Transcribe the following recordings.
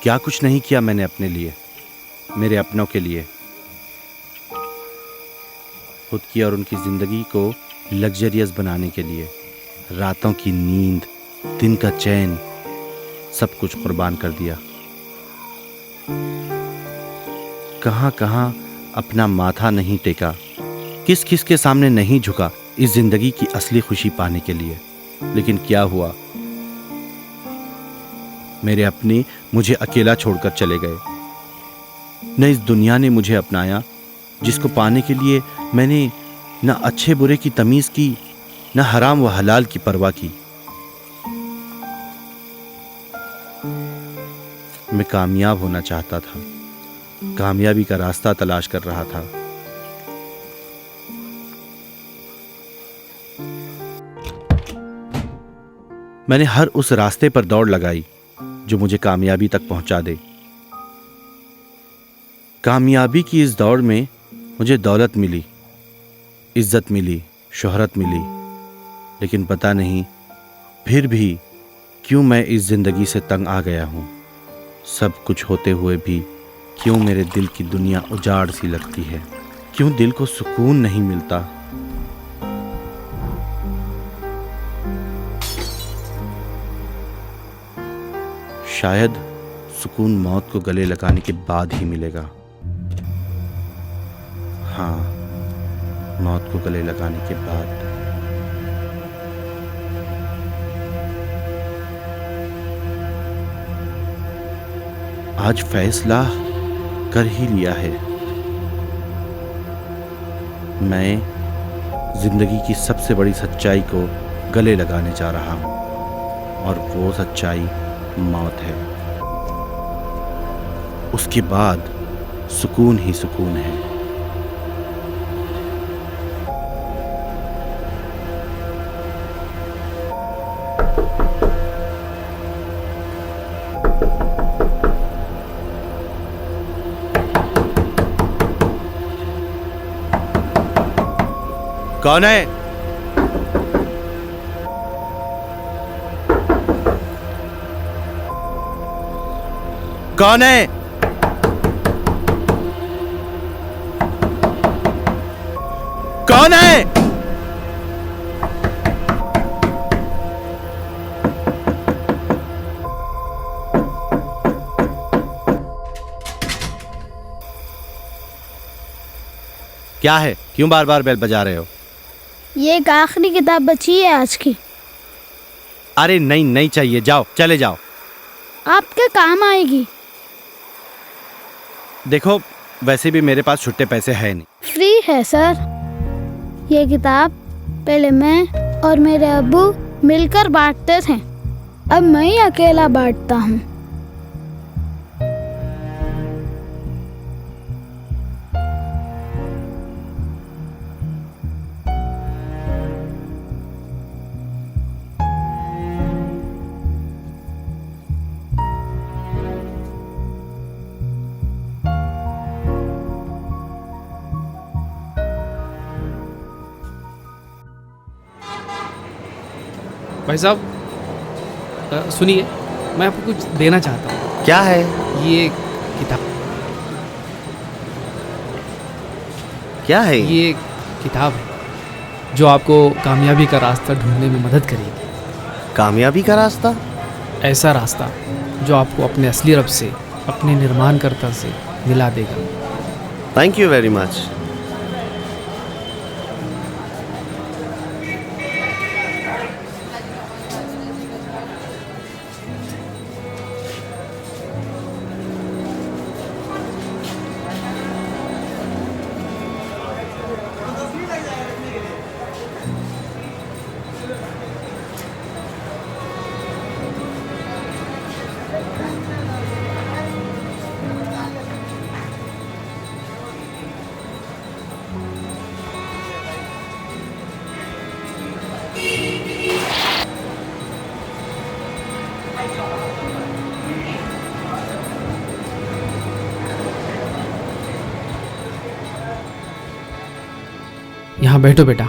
क्या कुछ नहीं किया मैंने अपने लिए, मेरे अपनों के लिए। खुद की और उनकी ज़िंदगी को लग्जरियस बनाने के लिए रातों की नींद, दिन का चैन, सब कुछ कुर्बान कर दिया। कहाँ कहाँ अपना माथा नहीं टेका, किस किस के सामने नहीं झुका इस जिंदगी की असली खुशी पाने के लिए। लेकिन क्या हुआ, मेरे अपने मुझे अकेला छोड़कर चले गए। न इस दुनिया ने मुझे अपनाया, जिसको पाने के लिए मैंने न अच्छे बुरे की तमीज की, न हराम व हलाल की परवाह की। मैं कामयाब होना चाहता था, कामयाबी का रास्ता तलाश कर रहा था। मैंने हर उस रास्ते पर दौड़ लगाई जो मुझे कामयाबी तक पहुंचा दे। कामयाबी की इस दौड़ में मुझे दौलत मिली, इज्जत मिली, शोहरत मिली, लेकिन पता नहीं फिर भी क्यों मैं इस जिंदगी से तंग आ गया हूं। सब कुछ होते हुए भी क्यों मेरे दिल की दुनिया उजाड़ सी लगती है, क्यों दिल को सुकून नहीं मिलता। शायद सुकून मौत को गले लगाने के बाद ही मिलेगा। हाँ, मौत को गले लगाने के बाद। आज फैसला कर ही लिया है। मैं जिंदगी की सबसे बड़ी सच्चाई को गले लगाने जा रहा हूं, और वो सच्चाई मौत है। उसके बाद सुकून ही सुकून है। कौन है? कौन है? कौन है? क्या है? क्यों बार बार बेल बजा रहे हो? ये एक आखिरी किताब बची है आज की। अरे नहीं, नहीं चाहिए, जाओ, चले जाओ। आपके काम आएगी। देखो, वैसे भी मेरे पास छुट्टे पैसे है नहीं। फ्री है सर। ये किताब पहले मैं और मेरे अब्बू मिलकर बांटते थे, अब मैं ही अकेला बांटता हूँ। भाई साहब सुनिए, मैं आपको कुछ देना चाहता हूँ। क्या है? ये किताब। क्या है? ये किताब है जो आपको कामयाबी का रास्ता ढूंढने में मदद करेगी। कामयाबी का रास्ता? ऐसा रास्ता जो आपको अपने असली रब से, अपने निर्माणकर्ता से मिला देगा। Thank you very much. यहाँ बैठो बेटा।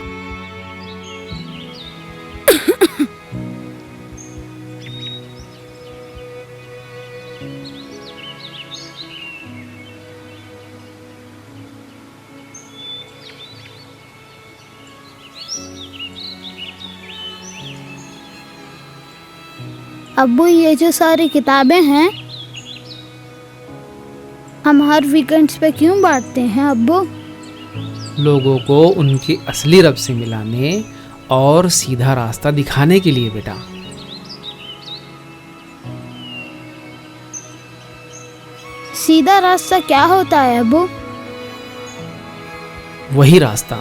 अब्बू, ये जो सारी किताबें हैं हम हर वीकेंड्स पे क्यों बांटते हैं अब्बू? लोगों को उनके असली रब से मिलाने और सीधा रास्ता दिखाने के लिए बेटा। सीधा रास्ता क्या होता है अब्बू? वही रास्ता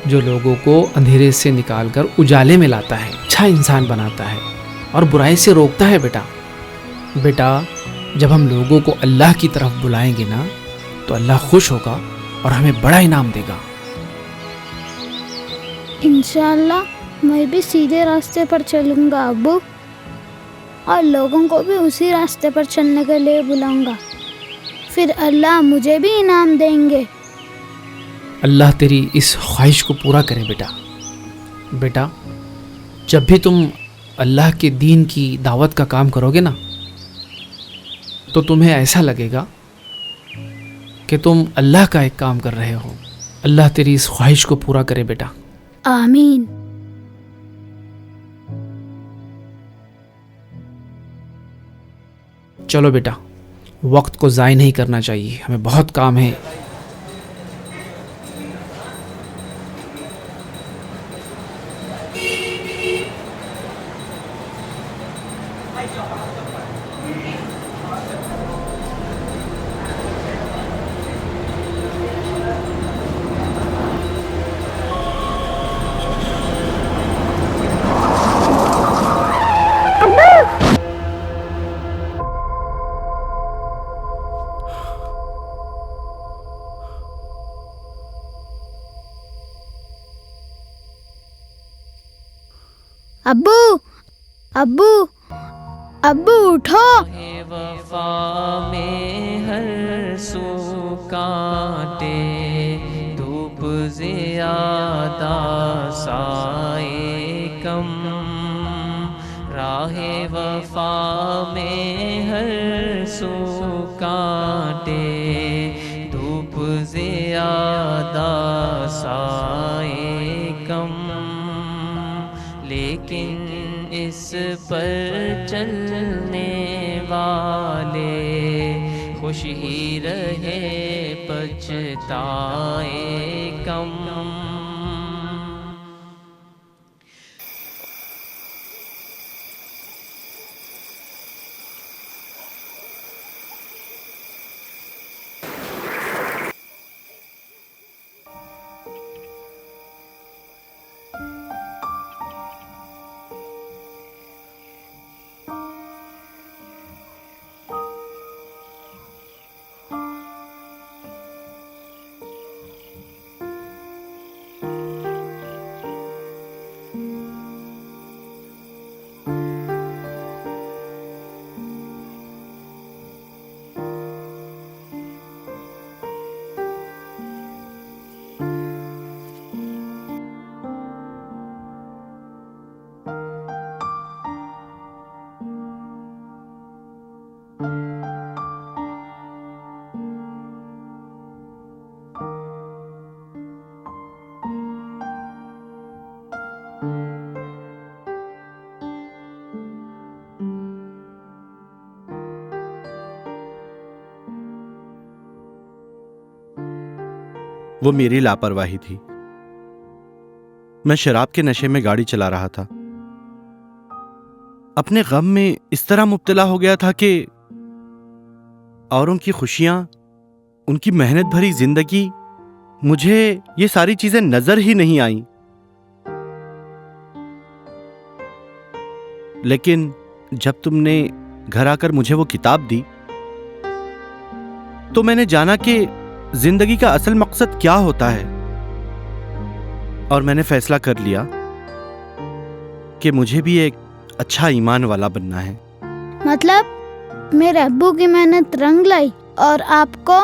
जो लोगों को अंधेरे से निकालकर उजाले में लाता है, अच्छा इंसान बनाता है और बुराई से रोकता है बेटा। बेटा, जब हम लोगों को अल्लाह की तरफ बुलाएंगे ना, तो अल्लाह खुश होगा और हमें बड़ा इनाम देगा। इंशाअल्लाह मैं भी सीधे रास्ते पर चलूँगा अब्बू, और लोगों को भी उसी रास्ते पर चलने के लिए बुलाऊंगा। फिर अल्लाह मुझे भी इनाम देंगे। अल्लाह तेरी इस ख्वाहिश को पूरा करे बेटा। बेटा, जब भी तुम अल्लाह के दीन की दावत का काम करोगे ना, तो तुम्हें ऐसा लगेगा कि तुम अल्लाह का एक काम कर रहे हो। अल्लाह तेरी इस ख्वाहिश को पूरा करे बेटा। आमीन। चलो बेटा, वक्त को ज़ाय नहीं करना चाहिए, हमें बहुत काम है। अब्बू, अब्बू, अब्बू उठो। वफा में हर सू कांटे, धूप ज़्यादा साए कम। राहे वफा में हर सू कांटे, धूप ज़्यादा साए कम। लेकिन इस पर चलने वाले खुश ही रहे, पछताए कम। वो मेरी लापरवाही थी। मैं शराब के नशे में गाड़ी चला रहा था। अपने गम में इस तरह मुब्तला हो गया था कि औरों की खुशियां, उनकी मेहनत भरी जिंदगी, मुझे ये सारी चीजें नजर ही नहीं आईं। लेकिन जब तुमने घर आकर मुझे वो किताब दी, तो मैंने जाना कि जिंदगी का असल मकसद क्या होता है, और मैंने फैसला कर लिया कि मुझे भी एक अच्छा ईमान वाला बनना है। मतलब मेरे अब्बू की मेहनत रंग लाई और आपको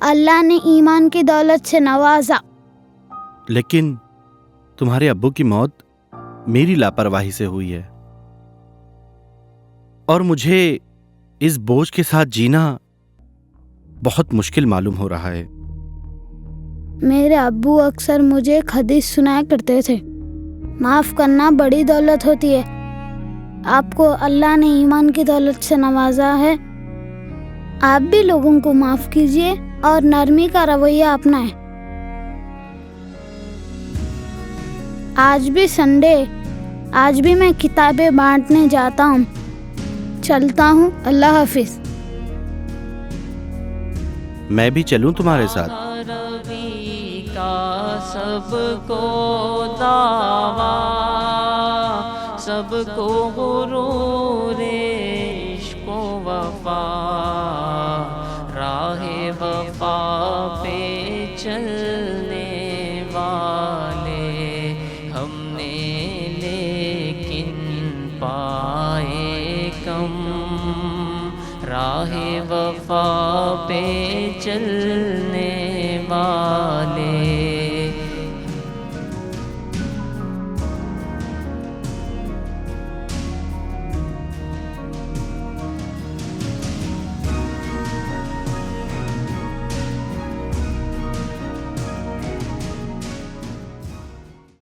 अल्लाह ने ईमान की दौलत से नवाजा। लेकिन तुम्हारे अब्बू की मौत मेरी लापरवाही से हुई है, और मुझे इस बोझ के साथ जीना बहुत मुश्किल मालूम हो रहा है। मेरे अब्बू अक्सर मुझे एक हदीस सुनाया करते थे, माफ करना बड़ी दौलत होती है। आपको अल्लाह ने ईमान की दौलत से नवाजा है। आप भी लोगों को माफ़ कीजिए और नरमी का रवैया अपनाएं। आज भी संडे, आज भी मैं किताबें बांटने जाता हूँ। चलता हूँ, अल्लाह हाफिज़। मैं भी चलूं तुम्हारे साथ? रवि का सबको दावा, सबको गुरूरे इश्क़ वफ़ा, राहे वफ़ा पे चलने वाले हमने लेकिन पाए कम, राहे वफ़ा पे चलने